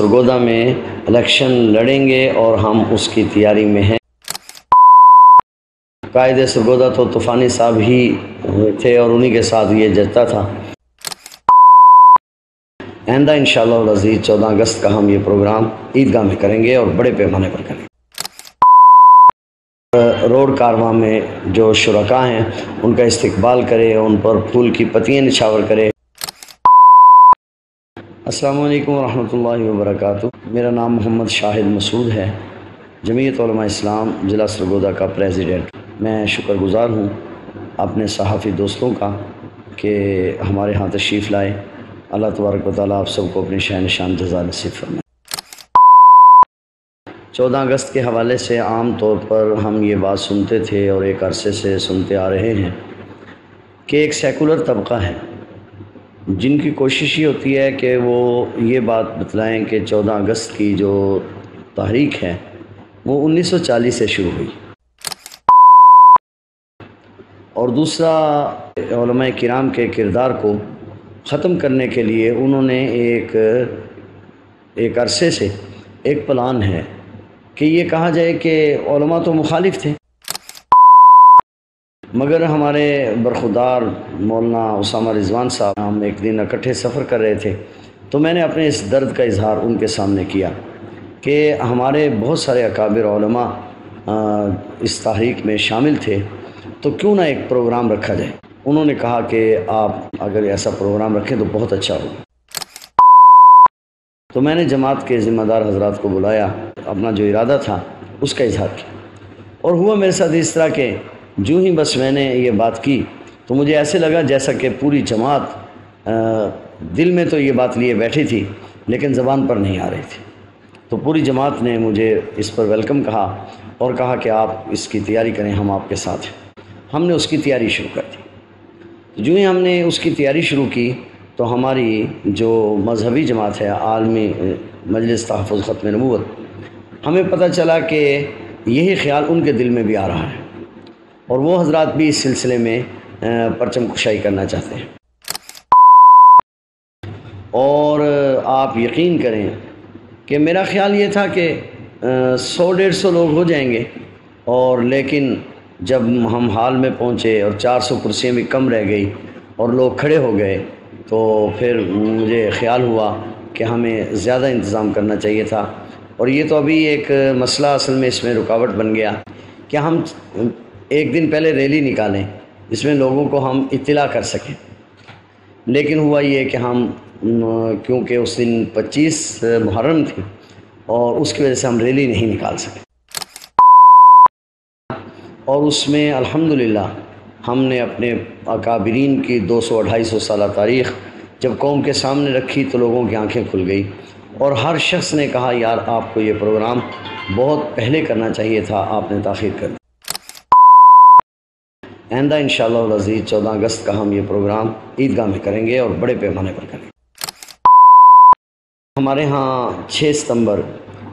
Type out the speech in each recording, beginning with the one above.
سرگودا میں الیکشن لڑیں گے اور ہم اس کی تیاری میں ہیں۔ قائد سرگودا تو طوفانی صاحب ہی تھے اور انہی کے ساتھ یہ جتتا تھا۔ آئندہ انشاءاللہ العزیز 14 اگست کا ہم یہ پروگرام عیدگاہ میں کریں گے اور بڑے پیمانے پر کریں گے۔ روڈ کارواں میں جو شرکاء ہیں ان کا استقبال کرے، ان پر پھول کی پتیاں نچھاور کرے۔ السلام علیکم ورحمۃ اللہ وبرکاتہ۔ میرا نام محمد شاہد مسعود ہے، جمعیت علماء اسلام ضلع سرگودا کا پریزیڈنٹ۔ میں شکر گزار ہوں اپنے صحافی دوستوں کا کہ ہمارے ہاں تشریف لائے۔ اللہ تبارک و تعالیٰ آپ سب کو اپنی شان شان جزا نصیب فرمائے۔ 14 اگست کے حوالے سے عام طور پر ہم یہ بات سنتے تھے اور ایک عرصے سے سنتے آ رہے ہیں کہ ایک سیکولر طبقہ ہے جن کی کوشش یہ ہوتی ہے کہ وہ یہ بات بتلائیں کہ 14 اگست کی جو تحریک ہے وہ 1940 سے شروع ہوئی، اور دوسرا علماء کرام کے کردار کو ختم کرنے کے لیے انہوں نے ایک عرصے سے ایک پلان ہے کہ یہ کہا جائے کہ علماء تو مخالف تھے، مگر ہمارے برخودار مولانا اسامہ رضوان صاحب، ہم ایک دن اکٹھے سفر کر رہے تھے تو میں نے اپنے اس درد کا اظہار ان کے سامنے کیا کہ ہمارے بہت سارے اکابر علماء اس تحریک میں شامل تھے، تو کیوں نہ ایک پروگرام رکھا جائے۔ انہوں نے کہا کہ آپ اگر ایسا پروگرام رکھیں تو بہت اچھا ہوگا۔ تو میں نے جماعت کے ذمہ دار حضرات کو بلایا، اپنا جو ارادہ تھا اس کا اظہار کیا، اور ہوا میرے ساتھ اس طرح کہ جو ہی بس میں نے یہ بات کی تو مجھے ایسے لگا جیسا کہ پوری جماعت دل میں تو یہ بات لیے بیٹھی تھی لیکن زبان پر نہیں آ رہی تھی۔ تو پوری جماعت نے مجھے اس پر ویلکم کہا اور کہا کہ آپ اس کی تیاری کریں، ہم آپ کے ساتھ ہیں۔ ہم نے اس کی تیاری شروع کر دی۔ جو ہی ہم نے اس کی تیاری شروع کی تو ہماری جو مذہبی جماعت ہے عالمی مجلس تحفظ ختم نبوت، ہمیں پتہ چلا کہ یہی خیال ان کے دل میں بھی آ رہا ہے اور وہ حضرات بھی اس سلسلے میں پرچم کشائی کرنا چاہتے ہیں۔ اور آپ یقین کریں کہ میرا خیال یہ تھا کہ 100-150 لوگ ہو جائیں گے، اور لیکن جب ہم ہال میں پہنچے اور 400 کرسیاں بھی کم رہ گئی اور لوگ کھڑے ہو گئے تو پھر مجھے خیال ہوا کہ ہمیں زیادہ انتظام کرنا چاہیے تھا۔ اور یہ تو ابھی ایک مسئلہ اصل میں اس میں رکاوٹ بن گیا کہ ہم ایک دن پہلے ریلی نکالیں جس میں لوگوں کو ہم اطلاع کر سکیں، لیکن ہوا یہ کہ ہم کیونکہ اس دن 25 محرم تھی اور اس کی وجہ سے ہم ریلی نہیں نکال سکے، اور اس میں الحمدللہ ہم نے اپنے اکابرین کی 200-250 سالہ تاریخ جب قوم کے سامنے رکھی تو لوگوں کی آنکھیں کھل گئی، اور ہر شخص نے کہا یار آپ کو یہ پروگرام بہت پہلے کرنا چاہیے تھا، آپ نے تاخیر کر دی۔ آئندہ انشاءاللہ العزیز 14 اگست کا ہم یہ پروگرام عیدگاہ میں کریں گے اور بڑے پیمانے پر کریں گے۔ ہمارے ہاں 6 ستمبر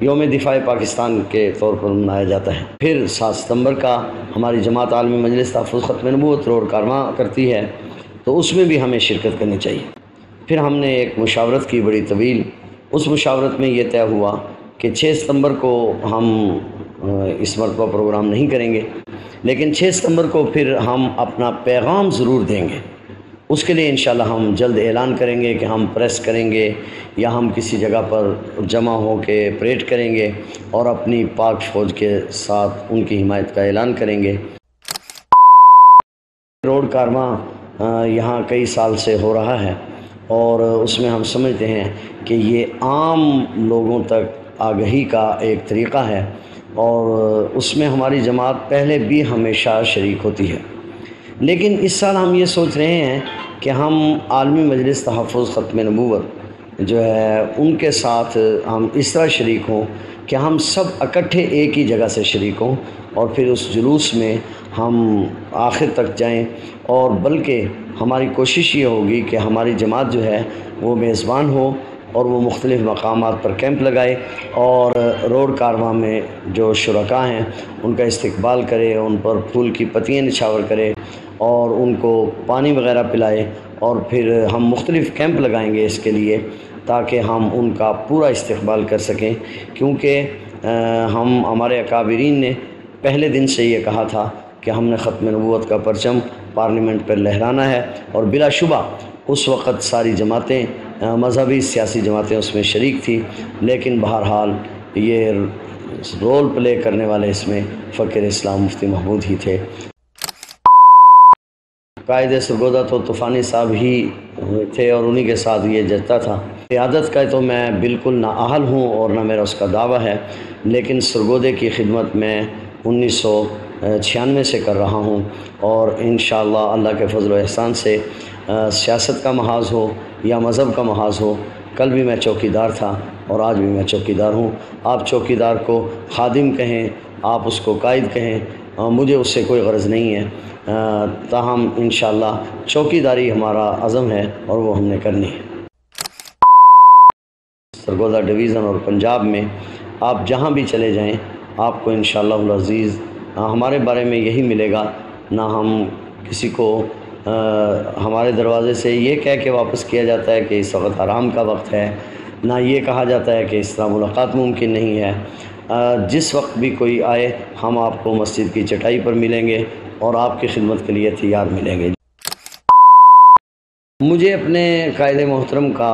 یوم دفاع پاکستان کے طور پر منایا جاتا ہے، پھر 7 ستمبر کا ہماری جماعت عالمی مجلس تحفظ ختم نبوت روڈ کارواں کرتی ہے، تو اس میں بھی ہمیں شرکت کرنی چاہیے۔ پھر ہم نے ایک مشاورت کی بڑی طویل، اس مشاورت میں یہ طے ہوا کہ 6 ستمبر کو ہم اس مرتبہ پروگرام نہیں کریں گے، لیکن 6 ستمبر کو پھر ہم اپنا پیغام ضرور دیں گے۔ اس کے لیے انشاءاللہ ہم جلد اعلان کریں گے کہ ہم پریس کریں گے یا ہم کسی جگہ پر جمع ہو کے پریڈ کریں گے اور اپنی پاک فوج کے ساتھ ان کی حمایت کا اعلان کریں گے۔ روڈ کارواں یہاں کئی سال سے ہو رہا ہے اور اس میں ہم سمجھتے ہیں کہ یہ عام لوگوں تک آگہی کا ایک طریقہ ہے، اور اس میں ہماری جماعت پہلے بھی ہمیشہ شریک ہوتی ہے، لیکن اس سال ہم یہ سوچ رہے ہیں کہ ہم عالمی مجلس تحفظ ختم نبوت جو ہے ان کے ساتھ ہم اس طرح شریک ہوں کہ ہم سب اکٹھے ایک ہی جگہ سے شریک ہوں، اور پھر اس جلوس میں ہم آخر تک جائیں، اور بلکہ ہماری کوشش یہ ہوگی کہ ہماری جماعت جو ہے وہ میزبان ہو اور وہ مختلف مقامات پر کیمپ لگائے اور روڈ کارواں میں جو شرکاء ہیں ان کا استقبال کرے، ان پر پھول کی پتیاں نچھاور کرے اور ان کو پانی وغیرہ پلائے، اور پھر ہم مختلف کیمپ لگائیں گے اس کے لیے، تاکہ ہم ان کا پورا استقبال کر سکیں، کیونکہ ہمارے اکابرین نے پہلے دن سے یہ کہا تھا کہ ہم نے ختم نبوت کا پرچم پارلیمنٹ پر لہرانا ہے، اور بلا شبہ اس وقت ساری جماعتیں، مذہبی سیاسی جماعتیں اس میں شریک تھی، لیکن بہرحال یہ رول پلے کرنے والے اس میں فقیر اسلام مفتی محمود ہی تھے۔ قائد سرگودا تو طوفانی صاحب ہی تھے اور انہی کے ساتھ یہ جچتا تھا۔ قیادت کا تو میں بالکل نہ اہل ہوں اور نہ میرا اس کا دعویٰ ہے، لیکن سرگودے کی خدمت میں 1996 سے کر رہا ہوں، اور انشاءاللہ اللہ کے فضل و احسان سے سیاست کا محاذ ہو یا مذہب کا محاذ ہو، کل بھی میں چوکیدار تھا اور آج بھی میں چوکیدار ہوں۔ آپ چوکیدار کو خادم کہیں، آپ اس کو قائد کہیں، مجھے اس سے کوئی غرض نہیں ہے، تاہم انشاءاللہ چوکیداری ہمارا عزم ہے اور وہ ہم نے کرنی ہے۔ سرگودا ڈویژن اور پنجاب میں آپ جہاں بھی چلے جائیں، آپ کو انشاءاللہ العزیز ہمارے بارے میں یہی ملے گا، نہ ہم کسی کو ہمارے دروازے سے یہ کہہ کے واپس کیا جاتا ہے کہ اس وقت حرام کا وقت ہے، نہ یہ کہا جاتا ہے کہ اس طرح ملاقات ممکن نہیں ہے۔ جس وقت بھی کوئی آئے، ہم آپ کو مسجد کی چٹائی پر ملیں گے اور آپ کی خدمت کے لیے تیار ملیں گے۔ مجھے اپنے قائد محترم کا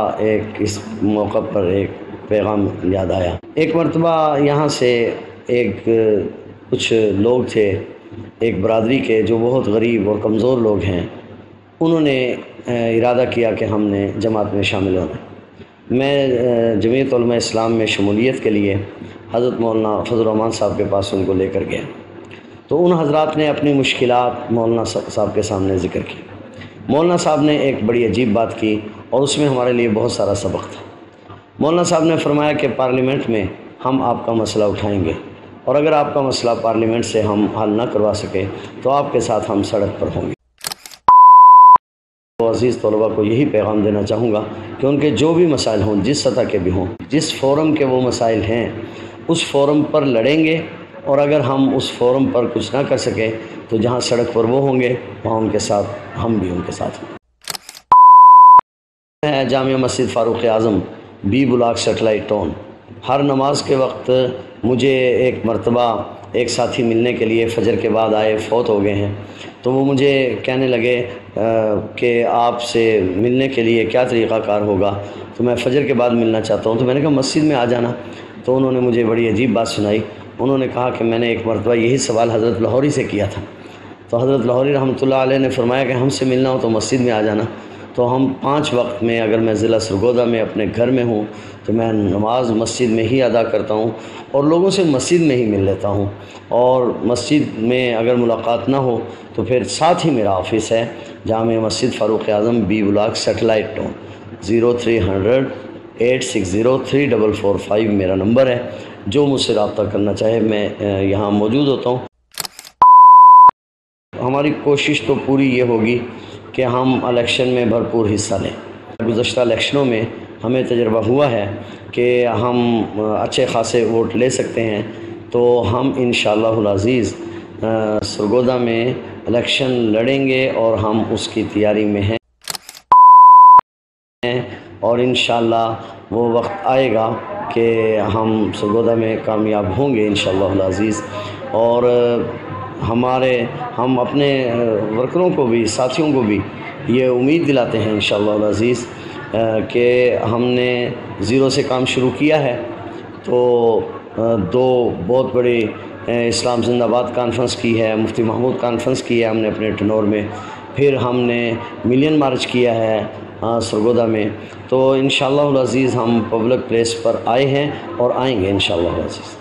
اس موقع پر ایک پیغام یاد آیا۔ ایک مرتبہ یہاں سے کچھ لوگ تھے، ایک برادری کے جو بہت غریب اور کمزور لوگ ہیں، انہوں نے ارادہ کیا کہ ہم نے جماعت میں شامل ہونا۔ میں جمعیت علماء اسلام میں شمولیت کے لیے حضرت مولانا فضل الرحمان صاحب کے پاس ان کو لے کر گیا، تو ان حضرات نے اپنی مشکلات مولانا صاحب کے سامنے ذکر کی۔ مولانا صاحب نے ایک بڑی عجیب بات کی اور اس میں ہمارے لیے بہت سارا سبق تھا۔ مولانا صاحب نے فرمایا کہ پارلیمنٹ میں ہم آپ کا مسئلہ اٹھائیں گے، اور اگر آپ کا مسئلہ پارلیمنٹ سے ہم حل نہ کروا سکے تو آپ کے ساتھ ہم سڑک پر ہوں گے۔ تو عزیز طلباء کو یہی پیغام دینا چاہوں گا کہ ان کے جو بھی مسائل ہوں، جس سطح کے بھی ہوں، جس فورم کے وہ مسائل ہیں، اس فورم پر لڑیں گے، اور اگر ہم اس فورم پر کچھ نہ کر سکے تو جہاں سڑک پر وہ ہوں گے وہاں ان کے ساتھ ہم بھی ان کے ساتھ ہوں۔ جامع مسجد فاروق اعظم، بی بلاک سیٹلائٹ ٹاؤن۔ ہر نماز کے وقت مجھے ایک مرتبہ ایک ساتھی ملنے کے لیے فجر کے بعد آئے، فوت ہو گئے ہیں، تو وہ مجھے کہنے لگے کہ آپ سے ملنے کے لیے کیا طریقہ کار ہوگا، تو میں فجر کے بعد ملنا چاہتا ہوں۔ تو میں نے کہا مسجد میں آ جانا۔ تو انہوں نے مجھے بڑی عجیب بات سنائی۔ انہوں نے کہا کہ میں نے ایک مرتبہ یہی سوال حضرت لاہوری سے کیا تھا، تو حضرت لاہوری رحمۃ اللہ علیہ نے فرمایا کہ ہم سے ملنا ہو تو مسجد میں آ جانا۔ تو ہم 5 وقت میں، اگر میں ضلع سرگودا میں اپنے گھر میں ہوں تو میں نماز مسجد میں ہی ادا کرتا ہوں، اور لوگوں سے مسجد میں ہی مل لیتا ہوں، اور مسجد میں اگر ملاقات نہ ہو تو پھر ساتھ ہی میرا آفس ہے، جامع مسجد فاروق اعظم، بی بلاک سیٹلائٹ ٹاؤن۔ 0300 860 3445 میرا نمبر ہے۔ جو مجھ سے رابطہ کرنا چاہے، میں یہاں موجود ہوتا ہوں۔ ہماری کوشش تو پوری یہ ہوگی کہ ہم الیکشن میں بھرپور حصہ لیں۔ گزشتہ الیکشنوں میں ہمیں تجربہ ہوا ہے کہ ہم اچھے خاصے ووٹ لے سکتے ہیں، تو ہم انشاءاللہ العزیز سرگودا میں الیکشن لڑیں گے اور ہم اس کی تیاری میں ہیں، اور انشاءاللہ وہ وقت آئے گا کہ ہم سرگودا میں کامیاب ہوں گے انشاءاللہ العزیز۔ اور ہم اپنے ورکروں کو بھی، ساتھیوں کو بھی یہ امید دلاتے ہیں انشاءاللہ العزیز کہ ہم نے زیرو سے کام شروع کیا ہے، تو 2 بہت بڑی اسلام زندہ باد کانفرنس کی ہے، مفتی محمود کانفرنس کی ہے ہم نے اپنے ٹنور میں، پھر ہم نے ملین مارچ کیا ہے سرگودا میں، تو انشاءاللہ العزیز ہم پبلک پلیس پر آئے ہیں اور آئیں گے انشاءاللہ العزیز۔